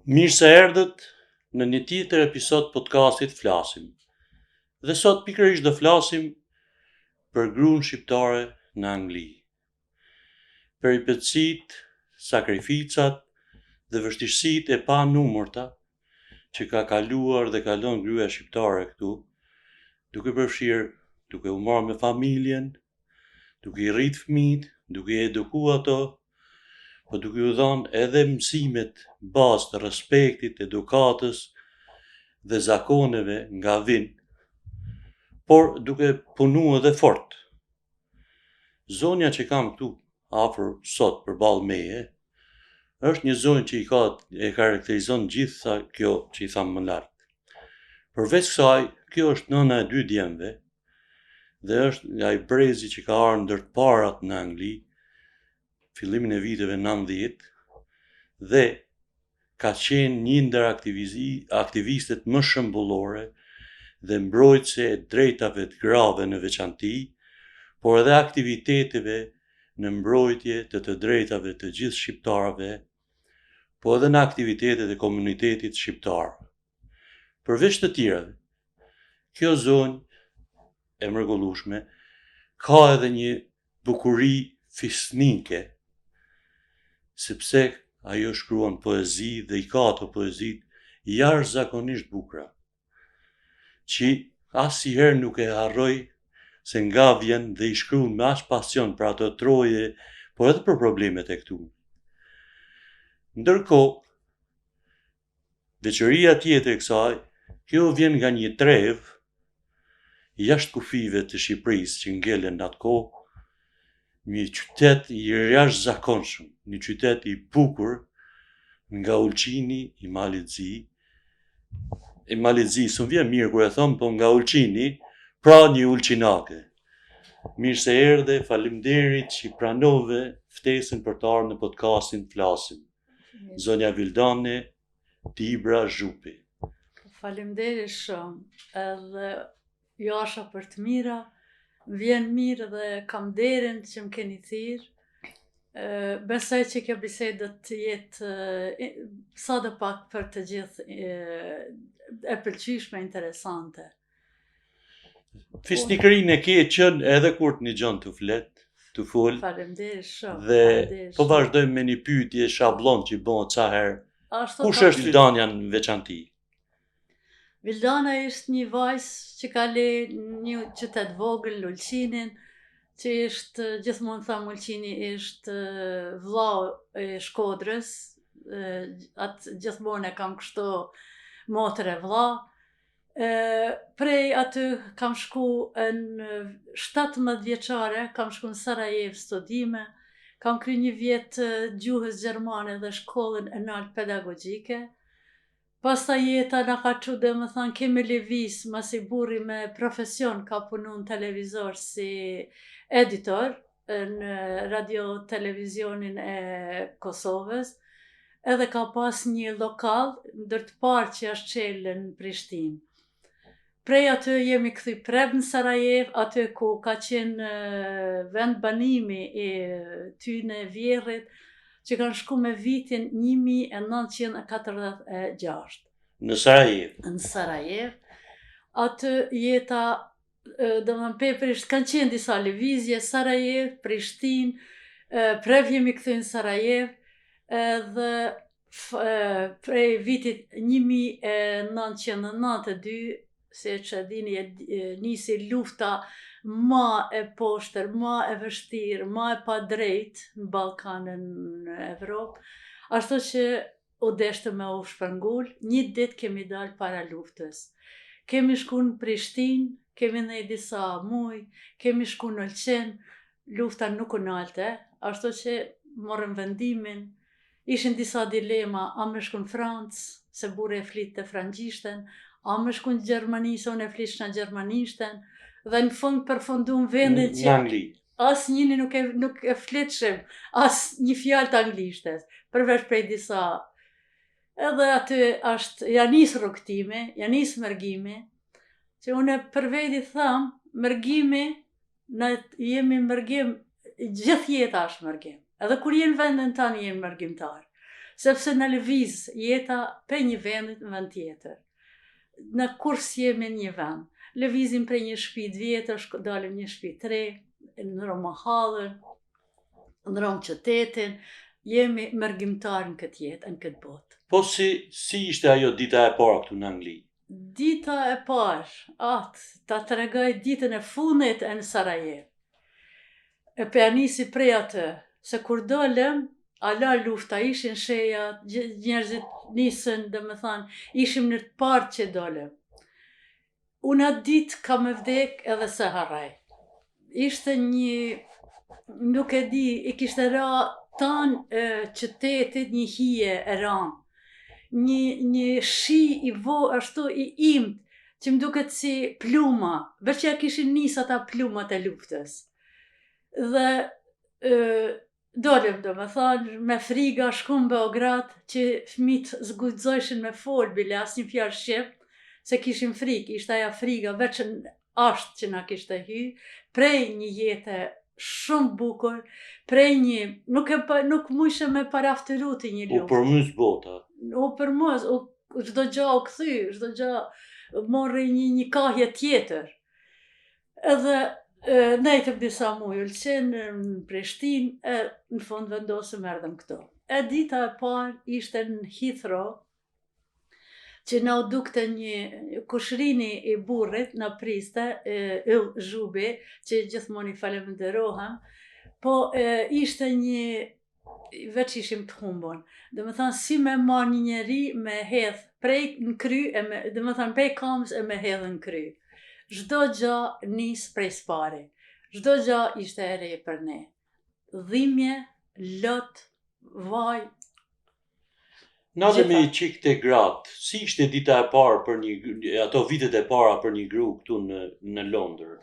Mirë se erdhët në një tjetër episod podcastit Flasim. Dhe sot pikërisht do flasim për gruan shqiptare në Angli. Peripecitë, sakrificat dhe vështirësitë e panumërta që ka kaluar dhe kalon gruaja shqiptare këtu, duke përfshirë duke u marrë me familjen, duke i rritë fëmijët, duke i edukuar ato, po duke u dhënë edhe mësimet bazë të respektit, edukatës dhe zakoneve nga vinë, por duke punu edhe fort. Zonja që kam këtu afër sot përballë meje, është një zonjë që e karakterizon gjitha kjo që i thamë më lart. Përveç kësaj, kjo është nëna e 2 djemve dhe është nga i brezi që ka ardhur ndër të parat në Angli, fillimin e viteve 90 dhe ka qenë një ndër aktivistët më shembullore dhe mbrojtëse e drejtave të grave në veçanti, por edhe aktiviteteve në mbrojtje të drejtave të gjithë shqiptarëve, po edhe në aktivitetet e komunitetit shqiptar. Përveç të tjerave, kjo zonjë e mrekullueshme ka edhe një bukuri fisnike, sepse ajo shkruan poezi dhe i ka ato poezit jashtëzakonisht bukura, që asnjëherë nuk e harroj se nga vjen dhe i shkruan me aq pasion për ato troje, por edhe për problemet e këtu. Ndërkohë, veçoria tjetër e kësaj, kjo vjen nga një trevë jashtë kufive të Shqipërisë që ngelen atë kohë, një qytet i jashtëzakonshëm, një qytet i bukur nga Ulqini i Malizzi, s'u vjen mirë kur e thon, po nga Ulqini, pra një ulqinake. Mirë se erdhe, faleminderit që pranove ftesën për të ardhur në podcastin Flasim. Zonja Vildane Tibra Zhupi. Faleminderit shumë, edhe jasha për të mira, vjen mirë dhe kam derin që më keni thirrë. Besoj që kjo bisedë do të jetë sa dhe pak për të gjithë e pëlqyeshme, interesante. Fisnikërinë e ke qenë edhe kur të një gjën të flet, të fol. Faleminderit shumë. Dhe po vazhdojmë me një pyetje shablon që bëhet ca herë. Kush është Vildania në veçanti? Vildana është një vajzë që ka le një qytet vogël, Ulqinin, që është, gjithmonë thamë Ulqini është vllau e Shkodrës, atë gjithmonë e kam kështu motër e vlla. Prej aty kam shku në 17 vjeçare, kam shku në Sarajevo studime, kam kryer një vit gjuhës gjermane dhe shkollën e lartë pedagogjike. Pastaj jeta na ka çu, domethënë kemi lëviz, masi burri me profesion ka punu në televizor si editor në radio televizionin e Kosovës, edhe ka pas një lokal ndër të parë që është çelë në Prishtinë. Prej aty jemi kthy prap në Sarajevo, aty ku ka qenë vend banimi i tyne vjerrit, që kanë shku me vitin 1946. Në Sarajevo. Në Sarajevo. Aty jeta, domethënë pepërisht kanë qenë disa lëvizje, Sarajevo, Prishtinë, prap jemi kthy në Sarajevo, edhe prej vitit 1992, se që dini nisi lufta ma e poshtër, ma e vështirë, ma e pa drejt në Ballkanën në Evropë, ashtu që u deshte me u shpërngul, një ditë kemi dalë para luftës. Kemi shku në Prishtinë, kemi ndej disa muj, kemi shku në Ulqin, lufta nuk u nalte, ashtu që morëm vendimin, ishin disa dilema, a me shku në Francë, se burri e fliste frangjishten, a me shku në Gjermani, se unë e flishna gjermanishten, dhe në fund përfundum vendin që asë njëni nuk e flitshim, asë një fjalë të anglishtes, përveç prej disa. Edhe aty janë nisë rrugtimi, janë nisë mërgimi, që unë për veti tham, mërgimi, ne jemi mërgim, gjithë jeta është mërgim, edhe kur jenë vendin tanë jenë mërgjimtar. sepse në lëviz jeta pe një vendit në vend tjetër. Në kurs jemi në një vend. Lëvizim prej një shtëpi të vjetër, dalim një shtëpi të re, ndrom mahallën, ndrom qytetin, jemi mërgjimtar në këtë jetë, në këtë botë. Po si ishte ajo dita e parë këtu në Angli? Dita e parë, ta tregoj ditën e fundit në Sarajevo. E pe nisi prej atë, se kur dolëm, ala lufta, ishin sheja, njerëzit nisën, ishim në të parë që dolëm. Unë atë ditë ka me vdek edhe se haraj. Ishte një, nuk e di, i kishte ra tanë qytetit një hije e ranë. Një shi ashtu i imt, që më duket si pluma, veç ja kishin nisë ata plumat e luftës. Dhe dolem me friga shkum Beograd, që fmit zguxojshin me fol, bile as një fjalë shqip, se kishin frikë, ishte aja friga, veç në ashtë që na kishte hy, prej një jetë shumë bukur, prej një, nuk mujshë me paraftëru të një luftë. U përmys bota. U përmys, çdo gjë u kthy, çdo gjë morri një kahje tjetër. Edhe nejtëm disa muaj ulqen në Prishtinë, në fund vendosëm erdhëm këto. E dita e parë ishte në Heathrow, që na u dukte një kushrini i burrit na priste, Yll Zhubi, që gjithmonë i falenderohem, po ishte një, veç ishim të humbun. Si me marrë një njeri me hedh prej në kry, prej kamës e me hedh në kry. Çdo gjë nis prej spari. Çdo gjë ishte e re për ne. Dhimbje, lot, vaj. Na dhe me qik të gratë, si ishte dita e parë për ato vitet e para për një gru këtu në Londër?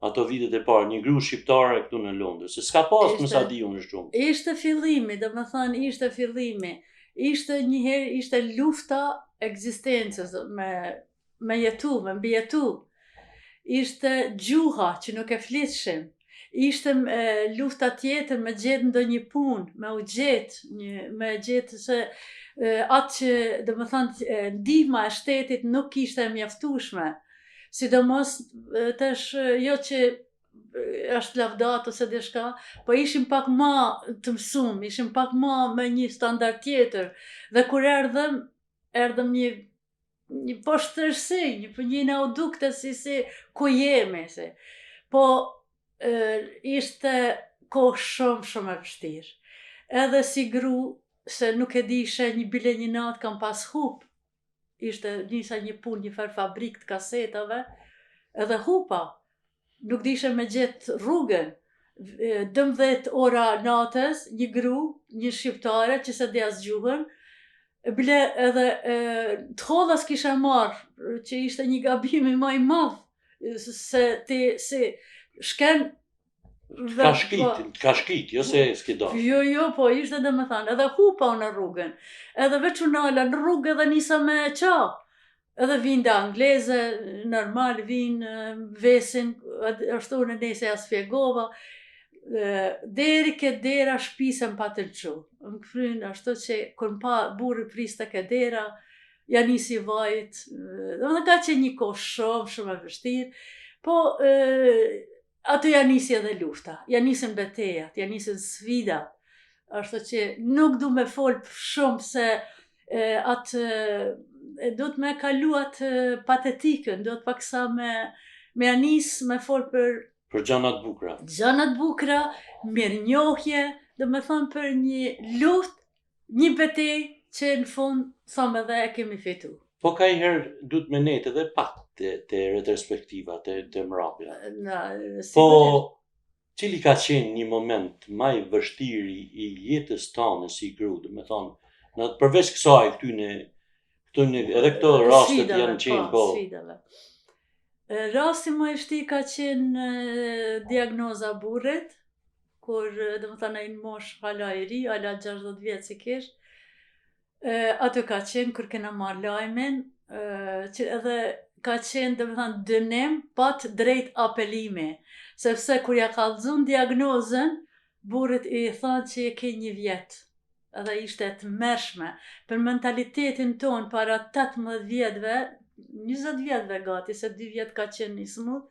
Ato vitet e parë, një gru shqiptare këtu në Londër, se s'ka pas më sa di unë shumë. Ishte fillimi, ishte fillimi. Ishte njëherë, ishte lufta ekzistencës, me jetu, me mbijetu. Ishte gjuha që nuk e flitshim. Ishte lufta tjetër me gjetë ndonjë punë, me gjetë se atë që ndihma e shtetit nuk ishte e mjaftueshme. Sidomos tash jo që është lavdat ose diçka, po ishim pak ma të mësum, ishim pak ma me një standard tjetër. Dhe kur erdhëm një poshtërsi, një na u dukte si ku jemi. Po ishte kohë shumë e vështirë. Edhe si gru, se nuk e di ishe bile një natë kam pas hup. Ishte nisa një punë, një farë fabrik të kasetave, edhe hupa. Nuk di ishe me gjetë rrugën. 12 ora natës, një gru, një shqiptare që se dhe as gjuhën, bile edhe të hodhas kisha marrë, që ishte një gabimi ma i madhë, se ti shken. Ka shkit, jo se s'ki do. Jo, po ishte edhe hupa në rrugën. Edhe veç unala në rrugë edhe nisa me qa. Edhe vinë dhe angleze, normal vinë, vesin, ashtu në nese ja sfjegova. Deri këtë dera shpisem pa të lëqu. Më këfryn, ashtu që kër më pa burri priste këtë dera, ja nisi vajt. Dhe ka që një kohë shumë e vështirë. Po, ato ja nisi edhe lufta, ja nisin betejat, ja nisin sfidat. Ashtu që nuk du me folë shumë se atë do të me kalu atë patetikën, do të paksa me anis me folë për gjanat bukra. Gjanat bukra, mirë njohje, dhe me thonë për një luft, një betej që në fund, thome dhe e kemi fitu. Po ka i herë du të me nejtë edhe pak të retrospektiva, të mrapja. Po, cili ka qenë një moment ma i vështiri i jetës tonë si gru, dhe me thonë, përveç kësaj këtyne, edhe këto rastet janë qenë po. Rasti më i shti ka qenë diagnoza burrit, kur dhe më thana i në mosh hala i ri, hala 60 vjetë si kish. Ato ka qenë kër kena marrë lajmen, që edhe ka qenë dhe më thana dënim pat drejt apelimi. Sepse kur ja ka dhëzun diagnozën, burrit i thanë që e ke 1 vjetë. edhe ishte e tmerrshme. Për mentalitetin ton para 18 vjetëve, 20 vjetëve gati, se 2 vjet ka qenë i smut,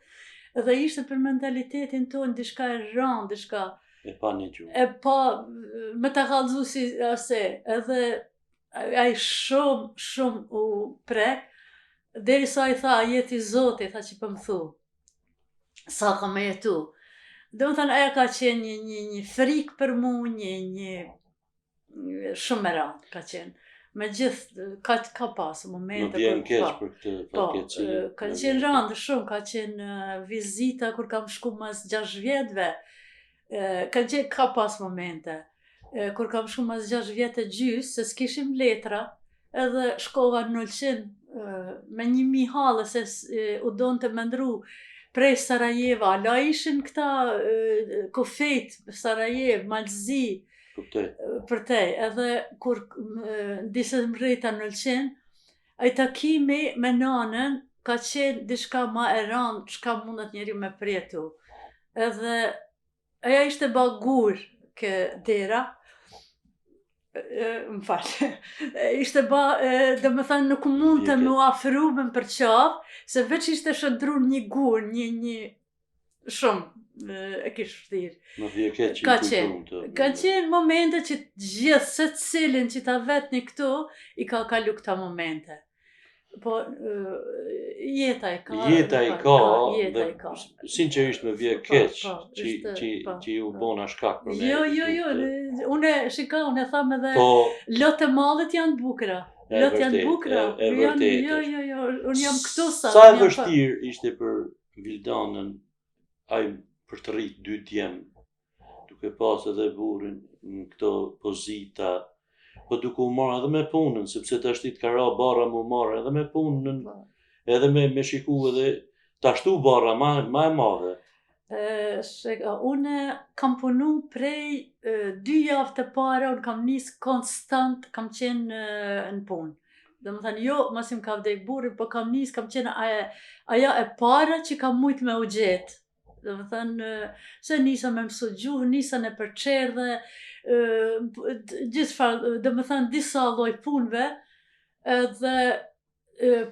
edhe ishte për mentalitetin ton diçka e rëndë, diçka E pa një gjuhë. e pa me ta kallëzu si ase, edhe ai shumë u prek, derisa i tha, jeti Zoti, tha që po më thu, sa ka me jetu. Do më thënë, aja ka qenë një frikë për mu, një shumë e rëndë ka qenë. Me gjithë, ka pasë momente. Më vjen keq për këtë fatkeqësi. Ka qenë rëndë shumë, ka qenë vizita kur kam shku mas 6 vjetëve. Ka pas momente. Kur kam shku mas 6 vjetë e gjysë, se s'kishim letra, edhe shkova në Olqin me 1000 halë, se u donë të mëndru prej Sarajeva, ala ishin këta kofejt, Sarajev, Malzi, për te, edhe kur disë mrejta në Olqin, ai takimi me nanën ka qenë diçka ma e rëndë, çka mundet njeri me prjetu. Edhe aja ishte bagur kë dera, më falë, ishte dhe më thënë nuk mund të më afru me më përqaf, se veç ishte shëndru një gur, një shumë e kishë shtirë. Më vje keq Ka qenë momente që gjithë se cilin që ta vetni këtu, i ka kalu këta momente. Po, jeta i ka, dhe sinqerisht më vje keq që ju bona shkak për me. Jo, unë e tham edhe lotë e mallet janë bukra. Lotë janë bukra. Jo, unë jam këtu sa. Sa e vështirë ishte për Vildanën ai për të rritë 2 djemë, duke pas edhe burrin në këto pozita, po duke u marrë edhe me punën, sepse të ashtit ka ra bara mu marrë edhe me punën, edhe me shiku edhe të ashtu bara ma e madhe. Unë kam punu prej 2 javë të para, unë kam nisë konstant, kam qenë në punë. Dhe më thënë, jo, masim ka vdek burri, po kam nisë, kam qenë aja e para që kam mujtë me u gjetë. Dhe më thënë, se nisa me mësu gjuhë, nisa në përqerdhe, dhe më thënë, disa lloj punëve, dhe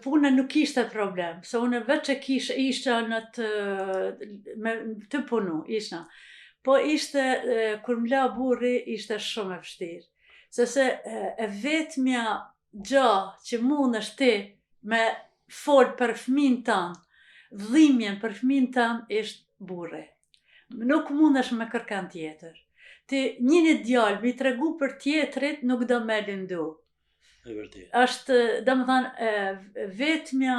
puna nuk ishte problem, se unë veç e ishte në të punu, ishte. Po ishte, kur m'la burri, ishte shumë e vështirë. Se e vetmja gja që mund është ti me folë për fëmin tanë, dhimjen për fëmin tanë ishte burri. Nuk mund është me kërkan tjetër. Ti një djalë mi tregu për tjetrit nuk do me lindu. Është, dhe më thanë, vetmja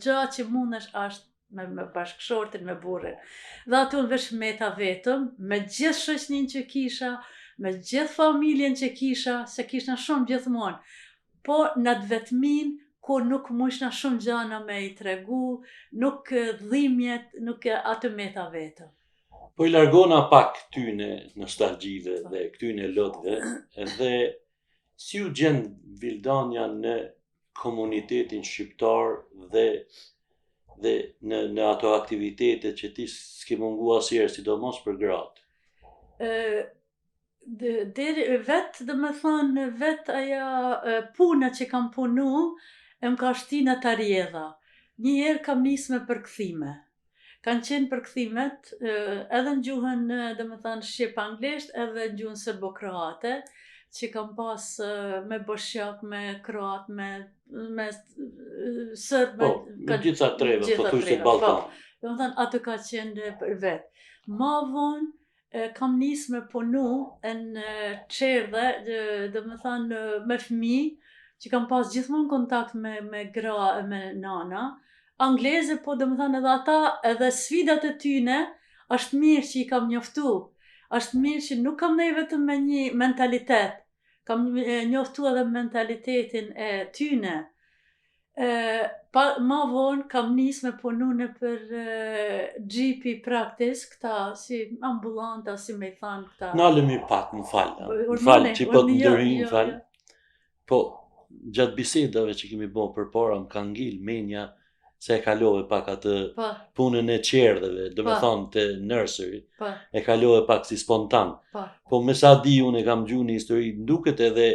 gja që mund është me bashkëshortin, me burrin. Dhe aty unë veç meta vetëm, me gjithë shoqnin që kisha, me gjithë familjen që kisha, se kishna shumë gjithmonë. Po në të vetmin, kur nuk mushna shumë gjana me i tregu, nuk dhimjet, nuk atë meta vetëm. Po i largona pak këtyne nostalgjive dhe këtyne lotëve, edhe si u gjen Vildania në komunitetin shqiptar dhe në ato aktivitete që ti s'ke mungu asjerë, sidomos për gratë? Vetë, dhe me thonë, vetë aja puna që kam punu, e më ka shtina të rjedha. Njëherë kam nisë me përkthime. Kanë qenë përkthimet edhe në gjuhën, dhe me thonë, shqip-anglisht, edhe në gjuhën serbo-kroate, që kam pas me boshjak, me kroat, me sërb, me gjitha treve, po thuj se Balkan. Dhe me thonë, atë ka qenë për vetë. Ma vonë, kam nisë me punu në qerdhe, dhe me thonë, me fëmi, që kam pas gjithmonë kontakt me gra e me nana, angleze, po dhe me thonë edhe ata, edhe sfidat e tyne, është mirë që i kam njoftu, është mirë që nuk kam nej vetëm me një mentalitet, kam njoftu edhe mentalitetin e tyne. Ma vonë kam nisë me punu në për GP practice, këta si ambulanta, si me i thanë këta. Nalëmi pak, më falë, që po të ndërhi, më falë. Po, gjatë bisedave që kemi bo për para, më ka ngil menja se e kalove pak atë Po, punën e qerdheve, do me Pa. thonë të nursery, po, e kalove pak si spontan. po. Po me sa di unë e kam gjuhë një histori, duket edhe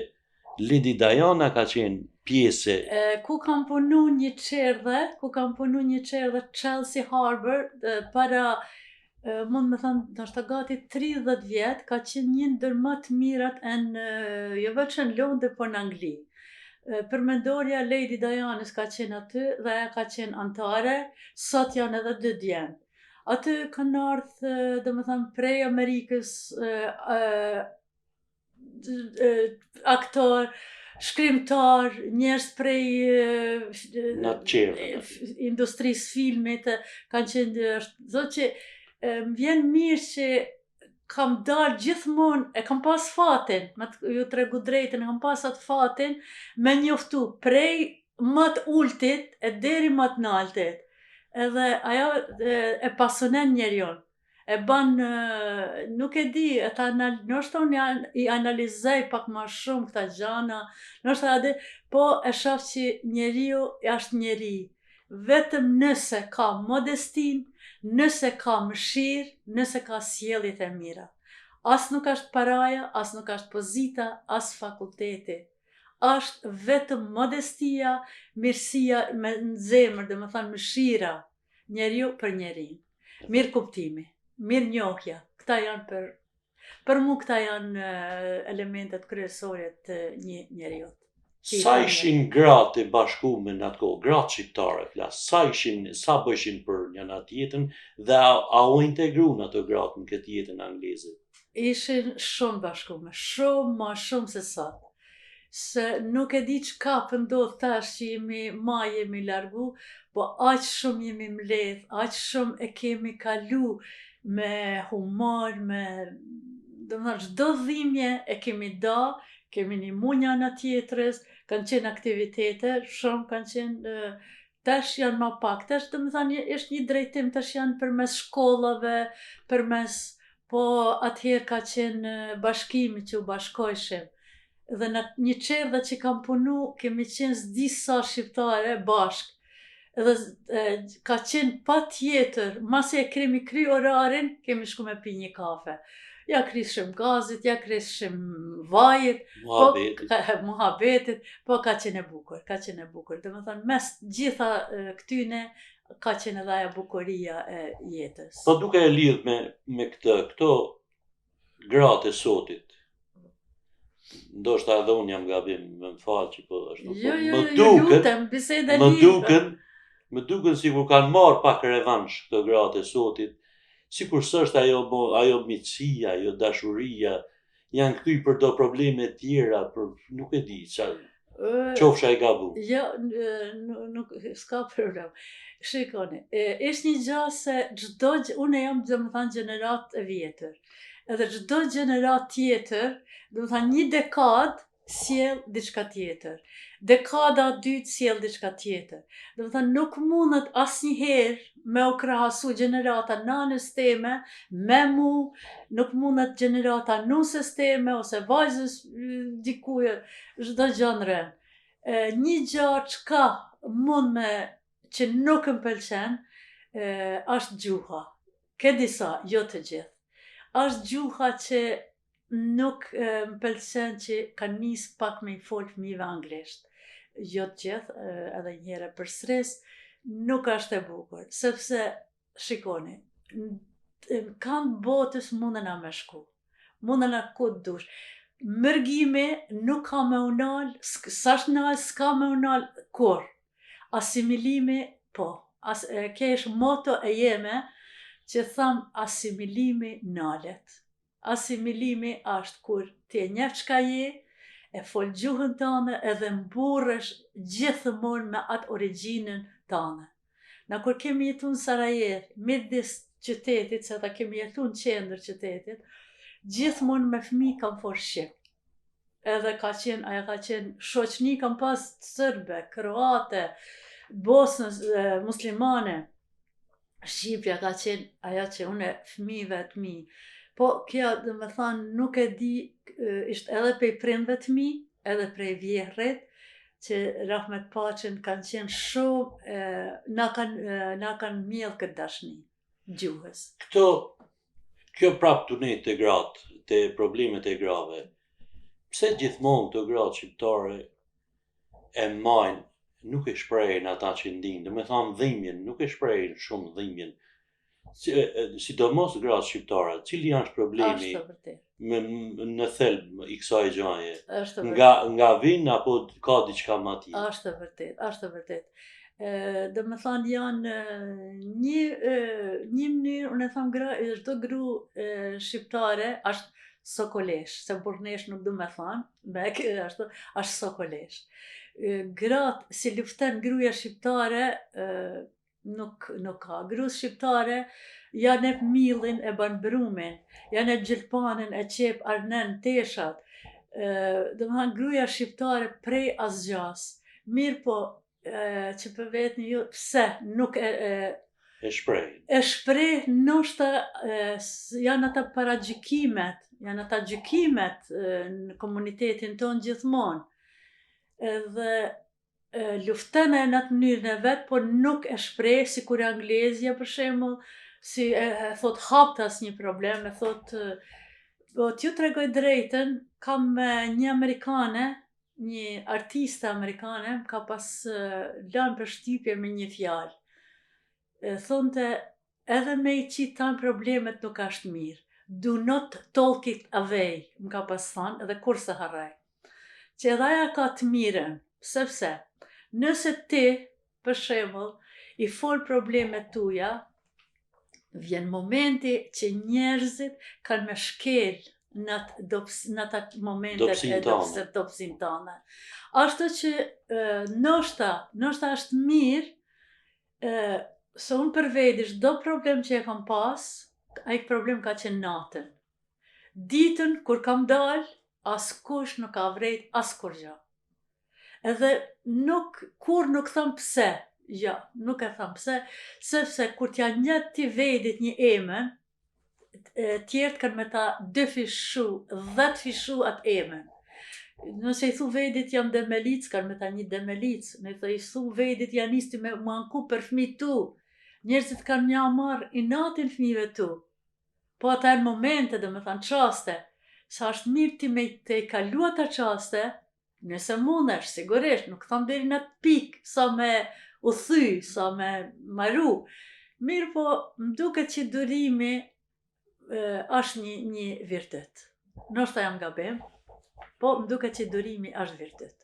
Lady Diana ka qenë pjesë. Ku kam punu një qerdhe Chelsea Harbour para mund me thënë ndoshta gati 30 vjet, ka qenë një ndër më të mirat jo vetëm në Londër, por në Angli. Përmendorja Lady Dianës ka qenë aty dhe ajo ka qenë antare, sot janë edhe 2 djemë. Aty kanë ardhë, domethënë prej Amerikës, aktor, shkrimtar, njerëz prej Në të qerdhe. industrisë filmit, kanë qenë, thotë që më vjen mirë që kam dalë gjithmonë, e kam pas fatin, me ju tregu drejtën, e kam pas atë fatin me njoftu prej më të ultit e deri më të naltit. Edhe ajo e pasionon njerion. E ban, nuk e di, ndoshta unë i analizoj pak më shumë këta gjana, ndoshta po e shoh që njeriu është njeri. Vetëm nëse ka modestin, nëse ka mëshirë, nëse ka sjelljet e mira. As nuk është paraja, as nuk është pozita, as fakulteti. Është vetëm modestia, mirësia në zemër, dhe më thënë mëshira, njeriu për njerin. Mirë kuptimi, mirë njohja. Këta janë për mu këta janë elementet kryesore të një njeriut. Sa ishin gratë e bashkume në atë kohë, gratë shqiptare flas, sa bëshin për njëna tjetën dhe a u integru në ato gratë në këtë jetën angleze? Ishin shumë bashkume, shumë ma shumë se sot. Se nuk e di çka ndodh tash që jemi largu, po aq shumë jemi mbledh, aq shumë e kemi kalu me humor, domethënë çdo dhimbje e kemi kemi ndihmu njëna tjetrës, kanë qenë aktivitete, shumë kanë qenë, tash janë ma pak, tash domethënë është një drejtim, tash janë përmes shkollave, po atëherë ka qenë bashkimi që u bashkojshim. Dhe në një qerdhe që kam punu, kemi qenë disa shqiptare bashk. Dhe ka qenë pa tjetër, masi e kemi kry orarin, kemi shku me pi një kafe. Ja krishim gazit, ja krishim vajit, muhabetit, po ka qenë e bukur, Dhe më thënë, mes gjitha këtyne, ka qenë edhe ajo bukuria e jetës. Po duke e lidh me këto gratë e sotit, ndoshta edhe unë jam gabim, më falë që po ashtu. Më duken sikur kanë marrë pak revansh këto gratë e sotit, sikur s'është ajo miqësia, ajo dashuria, janë këty për do probleme tjera, nuk e di, qofsha e gabu. Jo, nuk, s'ka problem. Shikoni, është një gjë se unë jam dhe më thanë gjenerat e vjetër, edhe çdo gjenerat tjetër, dhe më thanë një dekad, sjell diçka tjetër. Dekada dytë sjell diçka tjetër. Dhe më thënë, nuk mundet asnjëherë me u krahasu gjenerata nanës teme me mu, nuk mundet gjenerata nusës teme ose vajzës dikuje, çdo gjë nren. Një gjë çka mund që nuk më pëlqen, është gjuha. Ke disa, jo të gjithë. Është gjuha që nuk më pëlqen që ka nis pak me i folë fëmijëve anglisht. Jo të gjithë, edhe njëre për stres, nuk është e bukur, sepse, shikoni, kanë botës mundena me shku, mundena ku të dush. Mërgimi nuk ka me unal, s'ash nal, s'ka me unal kur. Asimilimi, po. Kesh moto e jeme që tham asimilimi nalet. Asimilimi është kur ti e njeh çka je, e fol gjuhën tënde edhe mburresh gjithmonë me atë origjinën tënde. Na kur kemi jetu në Sarajevo, midis qytetit, se ata kemi jetu në qendër qytetit, gjithmonë me fëmijë kam folë shqip. Edhe ajo ka qenë shoqni, kam pas sërbe, kroate, bosnës, muslimane. Shqipja ka qenë ajo që unë fëmijëve të mi. Po kjo, dhe me thanë, nuk e di, ishte edhe prej prindve të mi, edhe prej vjehret, që rahmet paçin kanë qenë shumë, na kanë mjellë këtë dashni, gjuhës. Kjo prap tunet të gratë, të problemet e grave. Pse gjithmonë të gratë shqiptare e majnë, nuk e shprejnë ata që ndinë, dhe me thamë dhimbjen, nuk e shprejnë shumë dhimbjen. Sidomos gratë shqiptare, cili janë problemi Është vërtet. në thelb i kësaj gjaje? Është vërtet. Nga vinë apo ka diçka më tjetër? Është vërtet. Dhe me thanë janë një mënyrë, unë e thamë çdo gru shqiptare është sokolesh, se burnesh nuk du me thanë, është sokolesh. Gratë, si luften gruja shqiptare, nuk ka. Grus shqiptare janë e millin e ban brumin, janë e gjilpanin e qep arnen teshat. Dhe më thanë gruja shqiptare prej asgjas. Mirë po, që për vetën ju, pse nuk e shprejnë. E shpreh, ndoshta janë ata paragjykimet, janë ata gjykimet në komunitetin tonë gjithmonë. Edhe luften e në atë mënyrën e vetë, po nuk e shpreh, si kur anglezja për shembull, si e thot haptë asnjë problem, e thot, po t'ju tregoj drejtën, kam një amerikane, një artiste amerikane, ka pas lanë përshtypje me një fjalë. Thonte, edhe me i qitë tanë problemet nuk ashtë mirë. Do not talk it away, më ka pas thonë, edhe kur se harraj. Që edhe aja ka të mirën, sepse nëse ti, për shembull, i fol problemet tuja, vjen momenti që njerëzit kanë me shkel në atë momentet e dobësin tane. Ashtu që ndoshta është mirë, se unë për vedi çdo problem që e kam pas, ai problem ka qenë natën. Ditën kur kam dalë, askush nuk ka vrejt askur gjë. Edhe kur nuk tham pse, ja, nuk e tham pse, sepse kur t'ja njët ti vedit një emën, tjertë kanë me ta 2 fishu, 10 fishu atë emën. Nëse i thu vedit jam demelic, kanë me ta një demelic. Nëse i thu vedit janë nisti me manku për fëmijët tu, njerëzit kanë mja marrë i natin fëmijëve tu. Po ata e në momente, dhe me thanë qaste, sa është mirë ti me të i kalu ata qaste, nëse mundesh, sigurisht, nuk thamë deri në atë pikë, sa me u thy, sa me maru. Mirë po, më duket që durimi është një virtut. Ndoshta jam gabim, po më duket që durimi është virtut.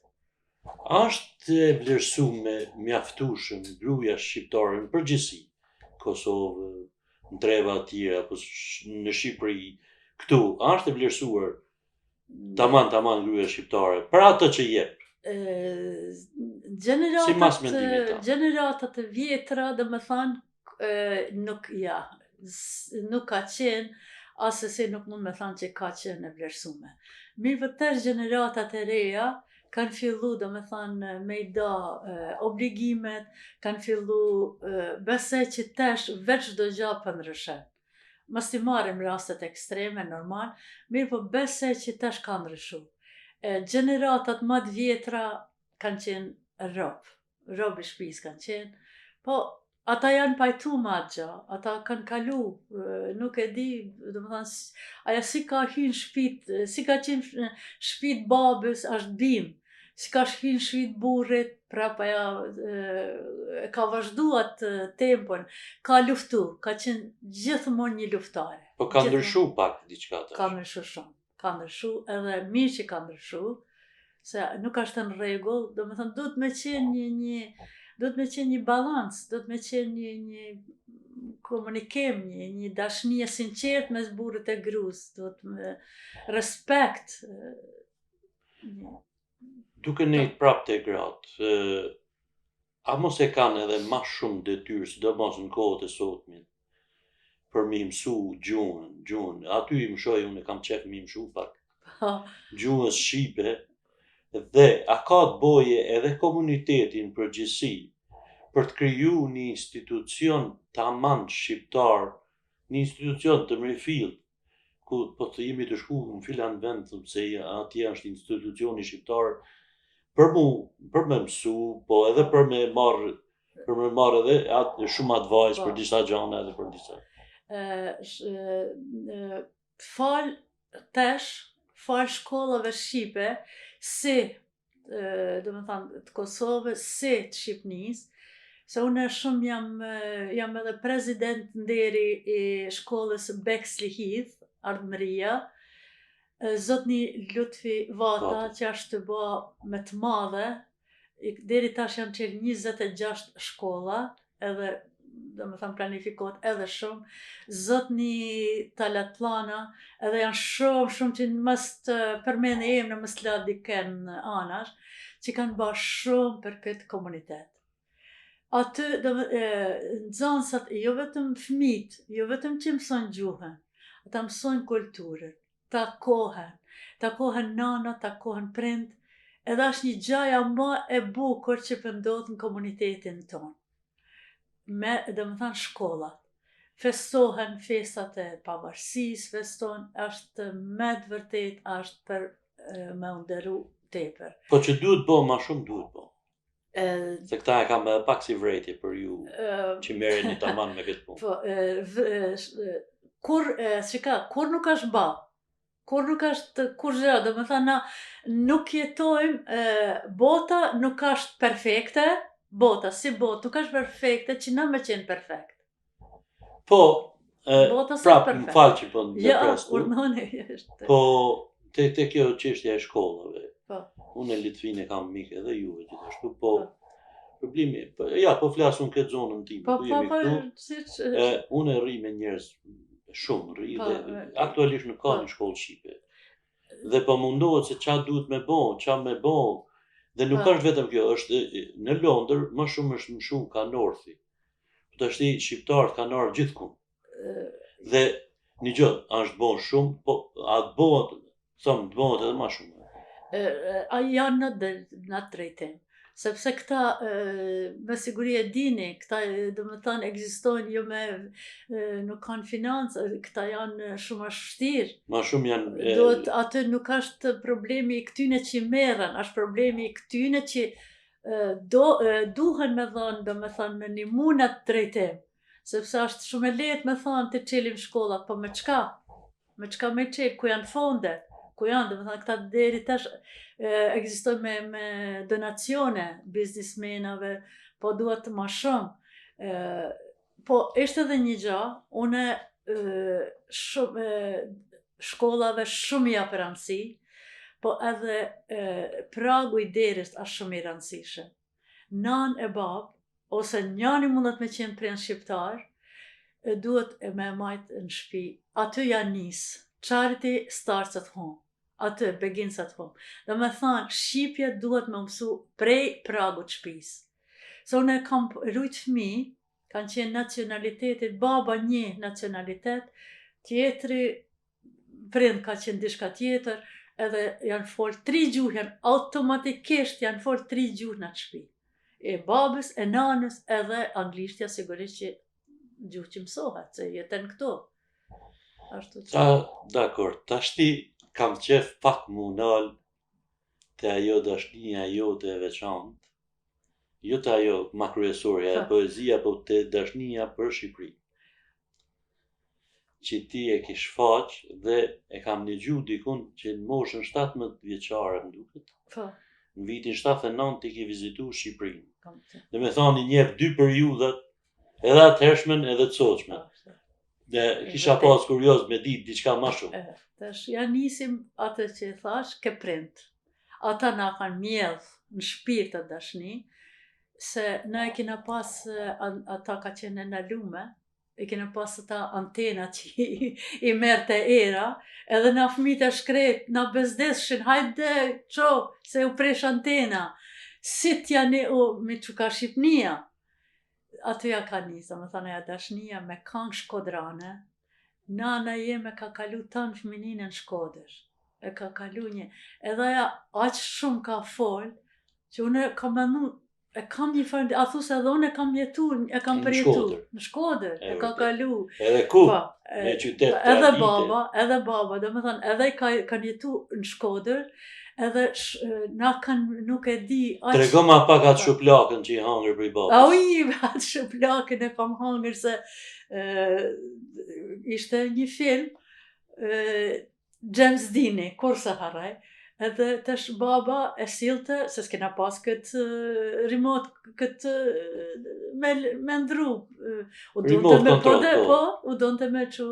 Është e vlerësume mjaftueshëm gruaja shqiptare në përgjithësi, Kosovë, në treva tjera, apo në Shqipëri, këtu, është e vlerësuar taman gruaja shqiptare, për atë që jep? Gjeneratat e vjetra, dhe me thanë, nuk ka qenë, asëse nuk mund me thanë që ka qenë e vlerësume. Mirë vërtesh gjeneratat e reja, kanë fillu, dhe me thanë, me i da obligimet, kanë fillu, besoj që tesh veç do gja për ndryshen. Mos t'i marrim rastet ekstreme, normal, mirë po besoj që tesh ka ndryshu. Gjeneratat më të vjetra kanë qenë rob i shtëpis kanë qenë, po ata janë pajtu ma atë gja, ata kanë kalu, nuk e di, dhe më thanë, aja si ka hynë shpit, si ka qenë shpit babës, është bim, si ka shpinë shpit burrit, prapa ja ka vazhdu atë tempon, ka luftu, ka qenë gjithmonë një luftare. Po ka ndryshu pak diçka tash? Ka ndryshu shumë, ka ndryshu, edhe mirë që ka ndryshu, se nuk është në rregull, do me thënë, duhet me qenë një balans, duhet me qenë një komunikim, një dashnie sinqert mes burrit e grus, duhet me respekt. Duke nejtë prap të gratë, a mos e kanë edhe ma shumë detyrë, sidomos në kohët e sotmin, për mi mësu gjuhën, aty i mësoj, unë e kam qef mi mësu pak, gjuhës shqipe, dhe a ka të boje edhe komunitetin përgjithësi, për të kriju një institucion taman shqiptar, një institucion të mrefill, ku po të jemi të shku në filan vend, se atje është institucioni shqiptar, për me mësu, po edhe për me marrë edhe atë shumë advice për disa gjana edhe për disa. Fal shkollave shqipe si do me thënë të Kosovës, si të Shqipënisë, se unë shumë jam edhe prezident nderi i shkollës Bexley Heath, Ardmëria, zotni Lutfi Vata, që është të bë me të madhe, deri tash janë qenë 26 shkolla, edhe do me thënë planifikohet edhe shumë, zotni Talatplana, edhe janë shumë që mës të përmend emra, mës të la diken anash, që kanë bërë shumë për këtë komunitet. Aty, nxënësat, jo vetëm fëmijët, jo vetëm që mësojnë gjuhën, ata mësojnë kulturën, takohen nana, takohen prind, edhe është një gjaja më e bukur që pëndodh në komunitetin tonë. Do me thënë shkollat, festohen festat e pavarësisë, është me të vërtet, është për me nderu tepër. Po që duhet bo, ma shumë duhet bo. Se këta e kam edhe pak si vretje për ju që merreni tamam me këtë punë. Kur nuk është ba, kur nuk është kur gjë, do me thënë na nuk jetojmë, bota nuk është perfekte, bota nuk është perfekte që na me qenë perfekt. Po, bota prap, më falë që po në deprestu. Urnoni është. Po, te kjo çështja e shkollave. Po. Unë e Litvin e kam mikë edhe juve gjithashtu, po problemi, po flasun këtë zonën time, ku jemi këtu, unë e rri me njerëz shumë, dhe aktualisht nuk ka një shkollë shqipe. Dhe po mundohet se qa duhet me bo, dhe nuk është vetëm kjo, është në Londër, më shumë është më shumë ka Northi. Të është i shqiptarët ka nërë gjithkun. Dhe një gjë, është bo shumë, po atë bohet, të bohet edhe më shumë. Janë në drejtim, sepse këta me siguri e dini, këta do me thënë ekzistojnë jo me, nuk kanë financë, këta janë shumë vështirë. Ma shumë janë... Aty nuk është problemi i këtyne që merren, është problemi i këtyne që duhen me dhënë, do me thënë, në një munat drejtim, sepse është shumë e lehtë me thënë të çelim shkollat, po me çka? Me çka me çel, ku janë fondet? Ku janë, do me thënë, këta deri tash ekzistojnë me donacione biznismenave, po duhet më shumë. Po ishte edhe një gjë, une shkollave shumë ja për rëndësi, po edhe pragu i derës është shumë i rëndësishëm. Nan e bab, ose njani mundet me qenë prind shqiptar, duhet me majtë në shtëpi. Aty janë nisë. Charity starts at home. Aty, begins at home. Dhe me thanë, Shqipja duhet me mësu prej pragut shtëpisë. Se unë kam rujt fëmijë, kanë qenë nacionalitetit, baba një nacionalitet, tjetri prind ka qenë dishka tjetër, edhe janë folë 3 gjuhë, automatikisht janë folë 3 gjuhë në shtëpi. E babës, e nanës, edhe anglishtja sigurisht që gjuhë që mësohet, se jetën këto. Dakor, tashti kam qef pak mu nalë të ajo dashnia jote e veçantë, jo të ajo ma kryesorja e poezia, po të dashnia për Shqipëri. Që ti e kish faq dhe e kam dëgju dikun që në moshën 17 vjeçare më duket. Në vitin 79 ti ki vizitu Shqipërinë. Dhe me thani njeh 2 periudhat, edhe atëhershmen edhe të sotshme. Dhe kisha pas kurioz me ditë diçka më shumë. Tash ja nisim atë që thash, ke prind. Ata na kanë mjedh në shpirt të dashni, se na e kena pas, ata ka qenë në lume, e kena pas ata antena që i merte era, edhe na fëmijët e shkret, na bezdeshin, hajde, se u presh antena. Si t'ja ne me çuka Shqipnia. Aty ja ka nisë, më thane ja dashnia me këngë shkodrane. Nana jeme ka kalu tanë fëminin në Shkodër. E ka kalu një. Edhe ja aq shumë ka folë, që unë kam menu, e kam një farë, a thu se edhe unë e kam jetu, e kam përjetu. Në Shkodër. E ka kalu. Edhe ku? Me qytet edhe baba, dhe me thënë, edhe kanë jetu në Shkodër, Edhe nuk e di... Trego ma pak atë shuplakën që i hangër për i babës. Ui, atë shuplakën e kam hangër se ishte një film, James Deani, kur se haraj, edhe tash baba e sillte, se s'kena pas këtë remote, këtë me ndru. U donte me çu.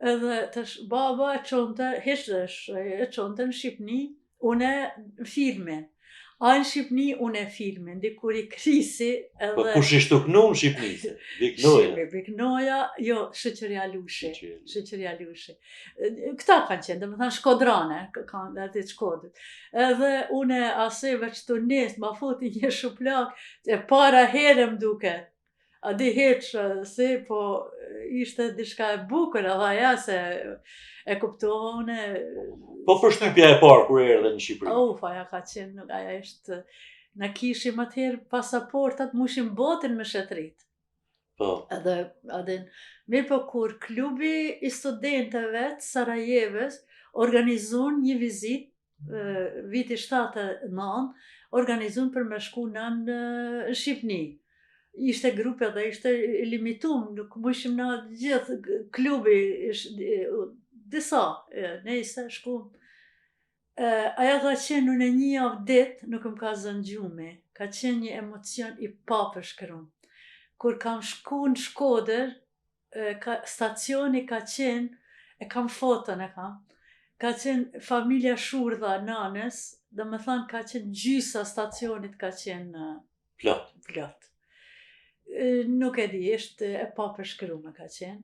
Edhe tash baba e çonte, e çonte në Shqipni, une filmin. A në Shqipni, une filmin, dikur i krisi edhe... Po kush ishte uknu në Shqipni? Viknoja? Viknoja, jo, Shoqëria Lushi. Këta kanë qenë, dhe më thanë Shkodrane, kanë atë Shkodrët. Edhe une aseve që të nesë, ma foti një shuplak, e para herë më duket. A di heqë, si, po ishte diçka e bukur, edhe aja se e kuptohone... Po për shtypja e parë kur erdhe në Shqipëri? Aja ka qenë, aja ishte... Na kishim atëherë pasaportat, mushim botën me shetrit. Po. Edhe, mirë po kur klubi i studentëve të Sarajevës organizun një vizit, viti 79, organizun për me shku në Shqipni. Ishte grupe dhe ishte limitum, nuk mushim na gjithë klubi, disa, nejse, shkum. Aja ka qenë në një javë dit, nuk më ka zënë gjumi, ka qenë një emocion i papërshkërum. Kur kam shku në Shkodër, stacioni ka qenë, e kam foton ka qenë familja Shurdha nanës, dhe më thanë ka qenë gjysa stacionit ka qenë plot. Nuk e di, ishte e papërshkërume ka qenë.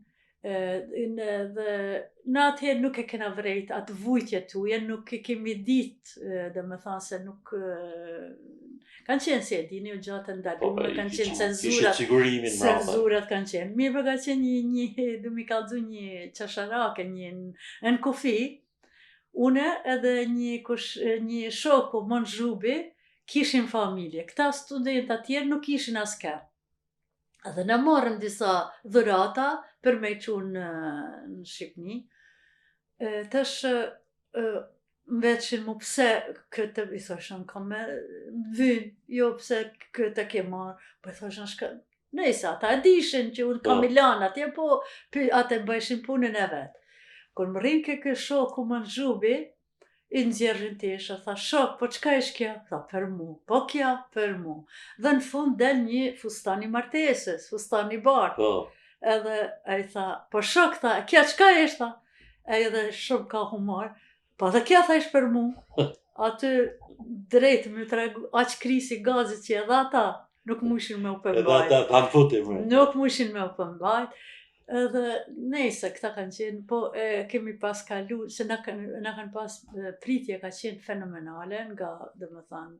Dhe në atëherë nuk e kena vrejt atë vujtje tuje, nuk e kemi ditë, dhe më thanë se nuk... Kanë qenë si e dini, u gjatë ndalume, kanë qenë cenzurat kanë qenë. Mirë për ka qenë du mi kalzu një qasharake, në kufi, une edhe një shoku mon zhubi, kishin familje. Këta studenta tjerë nuk ishin asker. Edhe në morën disa dhurata për me qunë në Shqipni. Tash më veçin mu pse këtë, i thoshën, kam me vynë, jo pse këtë ke marë, po i thoshën shka, nejse, ata e dishin që unë kam Milan atje, po atë e bëjshin punën e vetë. Kur më rinë ke shoku më në zhubi, i nxjerrin tesha, tha shok, po qka ish kja? Tha për mu, po kja për mu. Dhe në fund del një fustan i martesës, fustan i barë. Edhe a i tha, po shok, tha, kja qka ish, tha? Edhe shumë ka humor, po dhe kja tha ish për mu. Aty drejt më tregu, aq krisi gazit që edhe ata, nuk mushin me u përmbajt. Edhe ata kanë futim. Nuk mushin me u përmbajt. Edhe nejse, këta kanë qenë, po kemi pas kalu, se na kanë pas pritje ka qenë fenomenale, nga, dhe më thanë,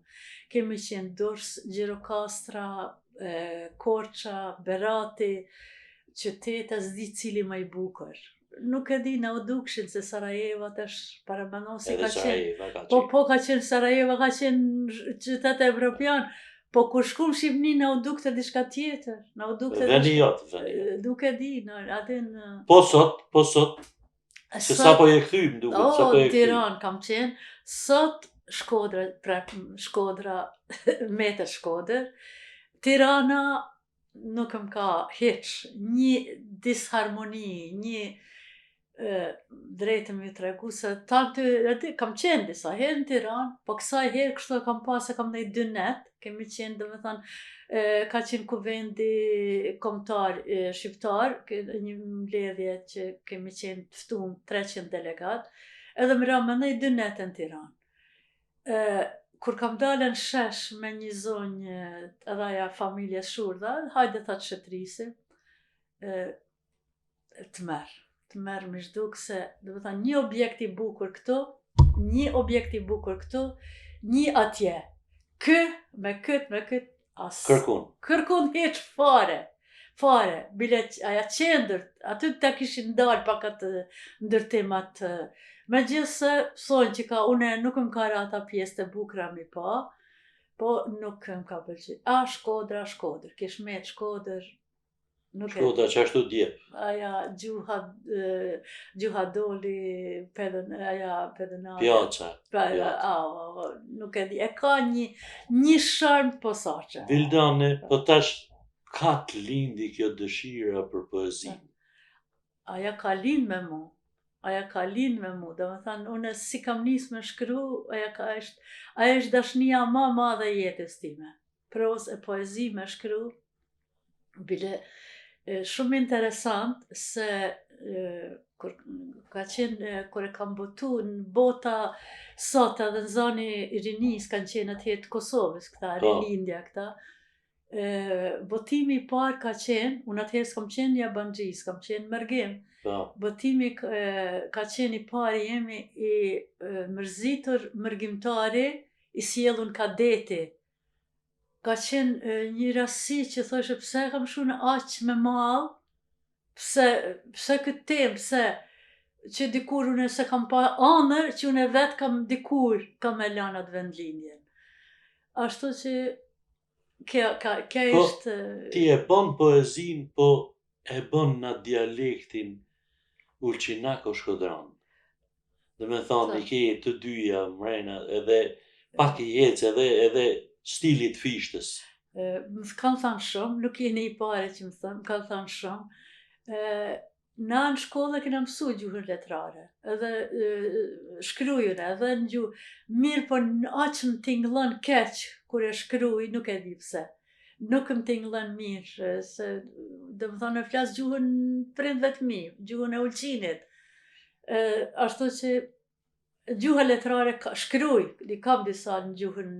kemi qenë Durrës, Gjirokastra, Korça, Berati, qyteta s'di cili më i bukur. Nuk e di, na u dukshin se Sarajeva tash paramanosi ka qenë. Po ka qenë Sarajeva, ka qenë qytet evropian. Po kur shkum Shqipni, na u dukte diçka tjetër. Veni jotë. Nuk e di, atë në... Po sot, se sa po je këthy, më duket, sa po je këthy. Tiran kam qenë, sot Shkodra, metër Shkodër, Tirana nuk më ka heq, një disharmoni, një drejtëm ju tregu, se kam qenë disa herë në Tiranë, po kësaj herë kështu e kam pas, e kam dhe i 2 net, kemi qenë, dhe me thanë, ka qenë kuvendi kombëtar shqiptar, një mbledhje që kemi qenë ftum 300 delegat, edhe më ramë në i 2 net në Tiranë. Kur kam dalën shesh me një zonjë, edhe aja familjes Shurdha, hajde tha të shetrisë, të merë më shduk se, dhe me thanë, një objekt i bukur këtu, një atje. Me këtë, kërkun heq fare, bile aja qendër, aty të kishin dalë pak atë ndërtimat, me gjithë se, sojnë që ka, une nuk më ka rata pjesë të bukra mi pa, po nuk më ka pëlqy. Shkodër, kish me Shkodër, Nuk e Shkota që ashtu djep. aja gjuha doli pedonale. Pjaca. Nuk e di. E ka një sharm posaçe. Vildane, po tash ka të lindi kjo dëshira për poezinë. Aja ka lind me mu. Do me thënë, unë si kam nis me shkru, aja është dashnia ma madhe e jetës time. Prozë e poezi me shkru, bile shumë interesant se kur e kam botu në bota sot edhe në zoni i rinis kanë qenë atje të Kosovës këta, rilindja këta. Botimi i parë ka qenë, unë atëherë s'kam qenë një abanxhi, s'kam qenë mërgim. Botimi ka qenë i parë jemi i mërzitur mërgjimtari i sjellun kadeti. Ka qenë një rasti që thoshe pse kam shku në aq me mall, pse këtë temë, pse që dikur unë se kam pa anër që unë vetë kam dikur kam e lanë atë vendlindjen. Ashtu që kjo ishte... Ti e bën poezin, po e bën në dialektin ulqinako-shkodran. Dhe me thonë, i ke të dyja mrena edhe pak i ecë edhe stilit fishtës. Më kanë thanë shumë, nuk jeni i pare që më kanë thanë shumë. Na në shkollë kena mësu gjuhën letrare, edhe shkrujën edhe në gjuhë. Mirë, po aq më tingëllon keq kur e shkruj, nuk e di pse. Nuk më tingëllon mirë, se dhe më thonë e flasë gjuhën prindve të mi, gjuhën e ulqinit. Ashtu që gjuha letrare shkruj, i kam disa në gjuhën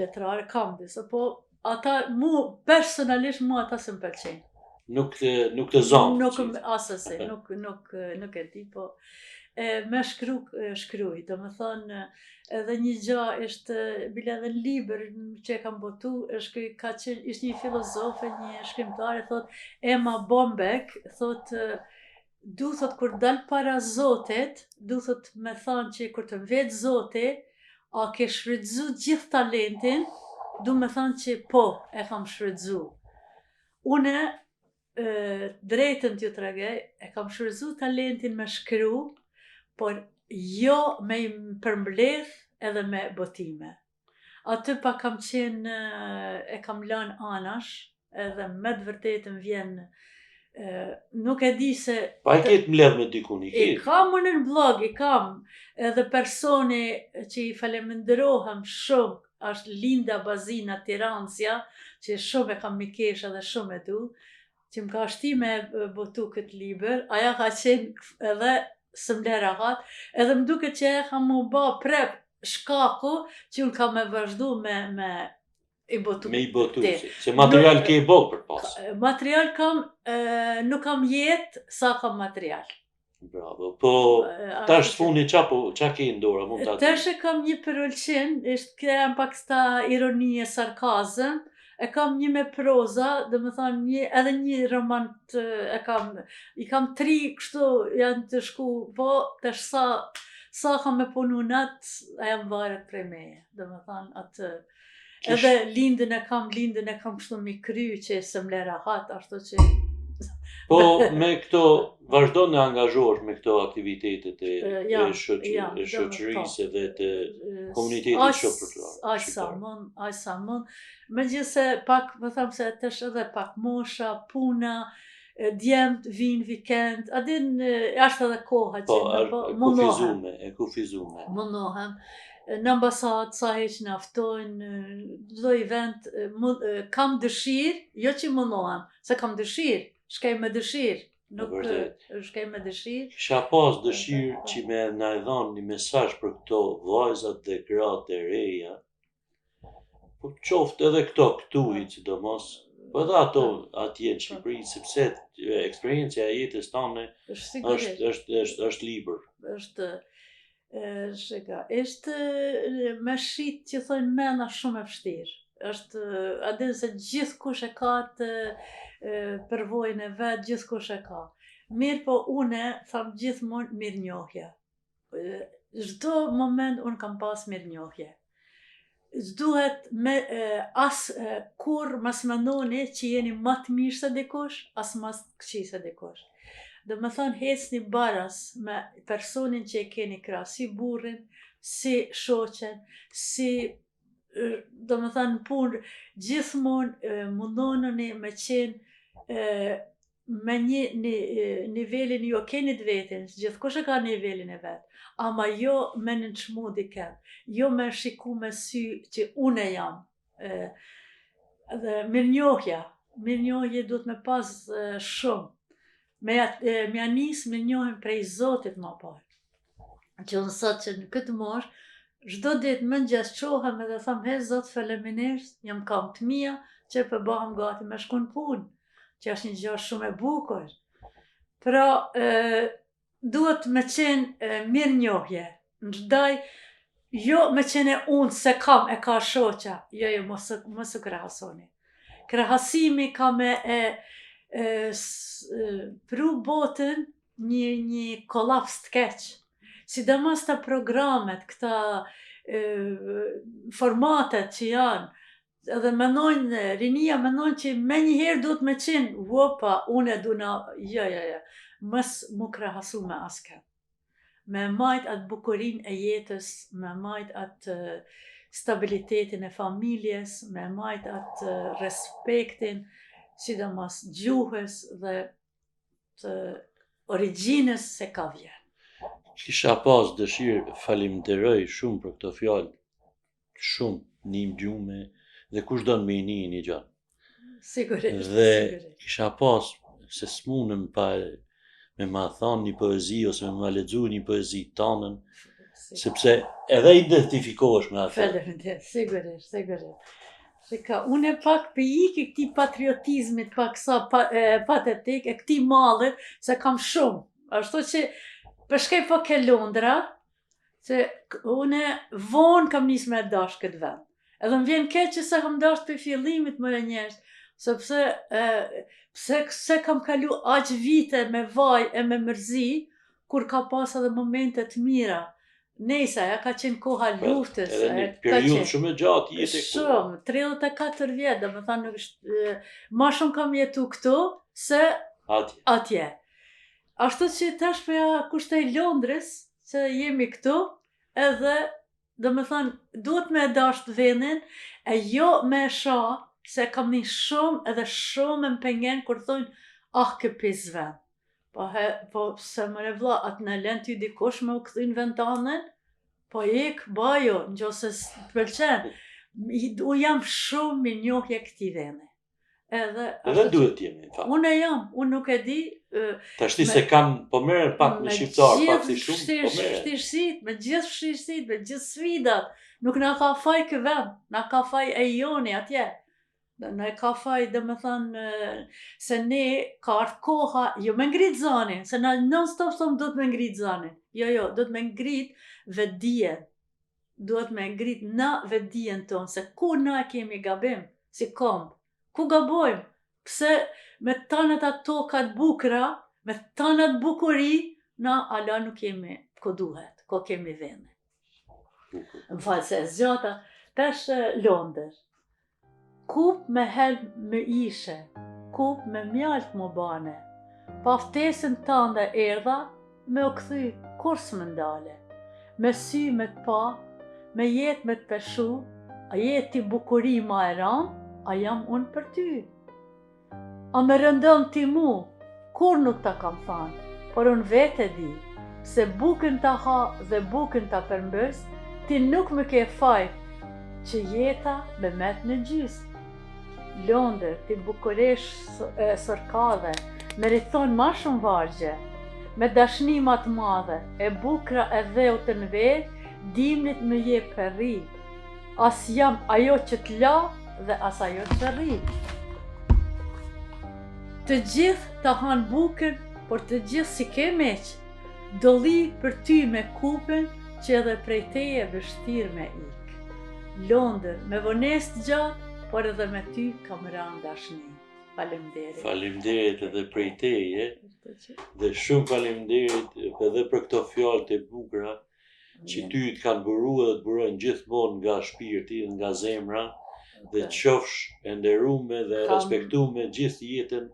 letrare, kam disa, po ata personalisht ata se më pëlqenj. Nuk të zonë. Nuk asëse, nuk e di, po me shkruj, do më thonë, edhe një gja ishte, bile edhe në liber që e kam botu, ishte një filozofe, një shkrimtare, thot, Emma Bombek, thot, thot, kur dal para Zotit, thot, me thonë që kur të vetë Zotit, a ke shfrytzu gjithë talentin, me thonë që po, e kam shfrytzu. Une, drejtën t'ju tregoj, e kam shfrytzu talentin me shkru, por jo me i përmbledh edhe me botime. Aty pa kam qenë, e kam lanë anash, edhe me të vërtetën vjen, nuk e di se... Pa i ketë mbledh me dikun, i ketë? I kam unë në blog, i kam, edhe personi që i falemendërohem shumë, është Linda Bazina Tiransja, që shumë e kam mikesh edhe shumë e du, që më ka shti me botu këtë liber, aja ka qenë edhe së mlera hatë, edhe më duke që e ka mu ba prep shkaku, që unë ka me vazhdu me i botu. Me i botu, se material ke i bol për pas. Material kam, nuk kam jetë, sa kam material. Bravo, po tash s'funi qa ke ndora, mund të ati? Tash e kam një përëlqin, ishtë kërëm pak sta ironie, sarkazëm, e kam një me proza, dhe më thonë edhe një roman i kam 3 kështu janë të shku, po tash sa kam me punu natë, a jam varet prej meje, dhe më thonë atë, edhe lindën e kam kështu mi kry që se mlera hatë, ashtu që... Po me këto, vazhdo në angazhosh me këto aktivitetet e shoqërisë dhe të komunitetit shqiptar. Aq sa mund. Megjithse pak, më thamë se tash edhe pak mosha, puna, djemt, vinë vikend, adin ashtë edhe koha që mundohem. Kufizume. Mundohem. Në ambasadë, sa heq në aftojnë, çdo event, kam dëshirë, jo që mundohem, se kam dëshirë, shkej me dëshirë, nuk shkej me dëshirë. Kisha pas dëshirë që me na e dhanë një mesazh për këto vajzat dhe gratë e reja, po qoftë edhe këtu i sidomos, po edhe ato atje në Shqipëri, sepse eksperjenca e jetës tonë është libër. Është me shit që thonë mena shumë e vështirë. Adin se gjithë kush e ka të përvojën e vetë, gjithë kush e ka. Mirë po une, thamë gjithmonë mirë njohja. Çdo moment unë kam pas mirë njohje. s'duhet kur mas mendoni që jeni më të mirë se dikush, as më të këqij se dikush. Do më thonë hecni baras me personin që e keni krah, si burrin, si shoqen, si do më thonë punë, gjithmonë mundoneni me qenë me një nivelin ju keni të vetin, gjithkush e ka nivelin e vet, ama jo me nënçmu dikën, jo me shiku me sy që une jam. Dhe mirënjohje duhet me pas shumë. Me nis mirënjohjen prej Zotit më parë. Që unë sot që në këtë moshë, çdo ditë mëngjes qohem edhe them he Zot faleminderit, jam kam të mia që po bëhem gati me shku në punë, që është një gjë shumë e bukur. Pra, duhet me qenë mirënjohje, ndaj jo me qenë unë se kam e ka shoqa, jo mos u krahasoni. Krahasimi ka me pru botën një kolaps të keq. Sidomos të programet, këta formatet që janë, edhe menojnë, rinia menojnë që me njëherë duhet me qenë, vopa, unë e du na, jo, mës mu krahasu me askën. Me majt atë bukurin e jetës, me majt atë stabilitetin e familjes, me majt atë respektin, sidomos gjuhës dhe të origjinës se ka vjen. Kisha pas dëshirë falimderoj shumë për këto fjalë, shumë një gjume, dhe kush do në me një gjanë. Sigurisht. Dhe kisha pas, se s'munëm pa me ma thonë një poezi, ose me ma lexu një poezi tanën, sepse edhe identifikohesh me atë. Faleminderit, sigurisht. Shika, unë pak për iki këti patriotizmit, pak sa patetik, e këti mallit, se kam shumë. Ashtu që përshkej po ke Londra, se unë vonë kam nis me dash këtë vend. Edhe më vjen keq që se kam dash për fillimit më njerëz, sepse pse kam kalu aq vite me vaj e me mërzi, kur ka pas edhe momente të mira. Nejsa, ja ka qenë koha luftës. Edhe një periudhë shumë e gjatë jetë. Shumë, 34 vjetë, dhe më thanë nuk është, ma shumë kam jetu këtu, se atje. Ashtu që tash përja kushtej Londrës, që jemi këtu, edhe, dhe më thanë, duhet me dash të vendin, e jo me sha, se kam një shumë edhe shumë më pengen, kur thonë, këpis vend. Po se më vlla, atë në len ty dikush me u këthin vend tanën, po bajo, në gjose të pëlqen. U jam shumë mirënjohje këtij vendi. Edhe duhet jemi, në fakt. Unë jam, unë nuk e di. Tash ti se kanë, po merren pak me shqiptar, pak si shumë, po merren. Me gjithë vështirësitë, me gjithë sfidat, nuk na ka faj kë vend, na ka faj e joni atje. Në ka faj, dhe më thënë, se ne ka ardhë koha, jo me ngritë zanin, se na non-stop thomë do të me ngritë zanin. Jo, do të me ngritë vetdijen. Do të me ngritë na vetdijen tonë, se ku na kemi gabim, si kombë, ku gabojmë, pse me tanët ato ka të bukra, me tanët bukuri, na ala nuk kemi ko duhet, ko kemi vene. Më falë se e zgjata, tash Londër. Kup me helm më ishe, kup me mjalt më bane, pa ftesën tënde erdha, me u kthy kur s'më ndale. Me sy me të pa, me jetë me të peshu, a jetë ti bukuri ma e ran, a jam unë për ty. A me rëndon ti mu, kur nuk ta kam thanë, por unë vete di, se bukën ta ha dhe bukën ta përmbës, ti nuk më ke faj, që jeta me met në gjysë. Londër, ti bukuresh sërkadhe, meriton ma shumë vargje, me dashni ma të madhe, e bukra e dheu të në verë, dimnit më je përri, as jam ajo që t'la dhe as ajo të rri. Të gjithë të hanë bukën, por të gjithë si ke meq, dolli për ty me kupën, që edhe prej teje vështirë me ik. Londër, me vones të gjatë, por edhe me ty kam rënë dashni. Faleminderit. Faleminderit edhe prej teje, dhe shumë faleminderit edhe për këto fjalë të bukura, që ty të kanë buru dhe të burojnë gjithmonë nga shpirti, nga zemra, dhe të qofsh e nderume dhe respektume gjithë jetën,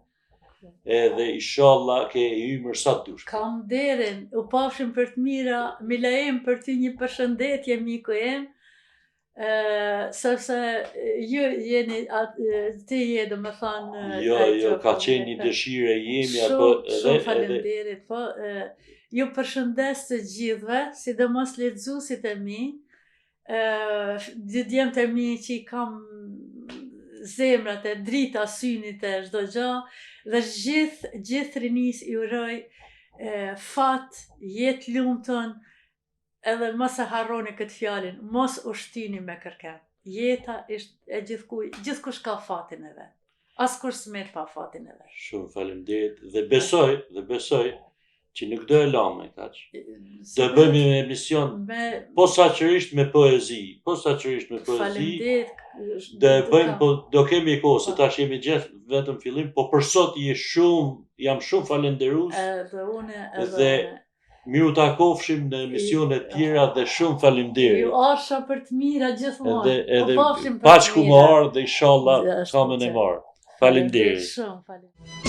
edhe inshallah ke hymër sa të dush. Kam derin, u pafshim për të mira, Milaem për ty një përshëndetje miku em, sepse ju jeni, ti je do me thanë... Jo, ka qenë një dëshire jemi apo... Shumë falenderit, po, ju përshëndes të gjithve, sidomos lexuesit e mi, djemtë e mi që i kam zemrat e drita synit e çdo gjë, dhe gjithë rinis i uroj fat, jetë lumtun, edhe mos e harroni këtë fjalën, mos u shtyni me kërkem. Jeta është e gjithkush ka fatin e vet. Askush s'merr pa fatin e vet. Shumë faleminderit dhe besoj që nuk do e lame kaq. Do bëjmë një emision posaçërisht me poezi, Faleminderit. Do e bëjmë, po do kemi kohë, se tash jemi gjithë vetëm fillim, po për sot jam shumë falenderues. Edhe unë dhe miru takofshim në emisione tjera dhe shumë faleminderit. Ju arsha për të mira gjithmonë. Edhe paçku më ardh dhe inshallah kamën e marr. Faleminderit. Shumë faleminderit.